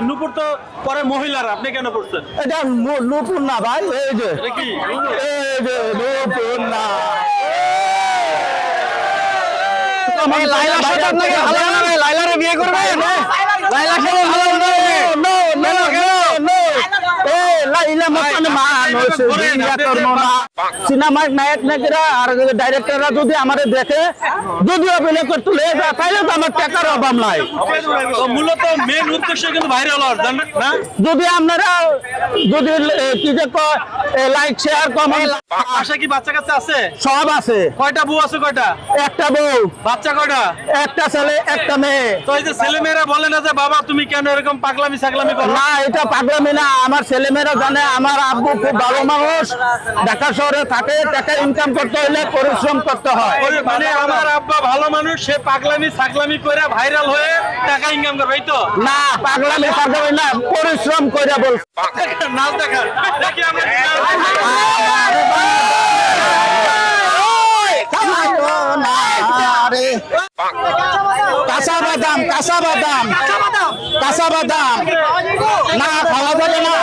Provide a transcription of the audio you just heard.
নুপুর তো পরে মহিলারা, আপনি কেন করছেন? এটা নতুন না ভাই, এই যে এটা কি এই যে নতুন না। লাইলা সাথে আপনাকে ভালো লাগবে? লাইলারে বিয়ে করবে? লাইলার সাথে ভালো লাগবে? সিনেমার নায়ক নায়িকারা আর ডাইরেক্টররা যদি আমাদের দেখে যদি অভিনয় করতে লেগে যায় তাহলে তো আমার টাকার অভাব নাই। তো মূলত মেন উদ্দেশ্য কিন্তু ভাইরাল হওয়ার, জানেন না? যদি আপনারা যদি কি যে লাইক শেয়ার কমেন্ট আশা কি বাচ্চা কাচ্চা আছে? সব আছে। কয়টা বউ আছে? কয়টা একটা বউ, বাচ্চা? কয়টা? একটা ছেলে, একটা মেয়ে। তো এই যে ছেলেমেয়েরা বলে না যে বাবা তুমি কেন এরকম পাগলামি ছাগলামি করো? না, এটা পাগলামি না। আমার ছেলেমেয়েরা জানে আমার আব্বু খুব ভালো মানুষ, ঢাকা শহরে থাকে, টাকা ইনকাম করতে হলে পরিশ্রম করতে হয়। মানে আমার আব্বা ভালো মানুষ, সে পাগলামি ছাগলামি করে ভাইরাল হয়ে টাকা ইনকাম করবে, এই তো? না, পাগলামি পাগলামি না, পরিশ্রম করে বল। নাচ দেখান, দেখি আমরা। কাঁচা বাদাম, কাঁচা বাদাম, কাঁচা বাদাম না খাওয়া যাবে না।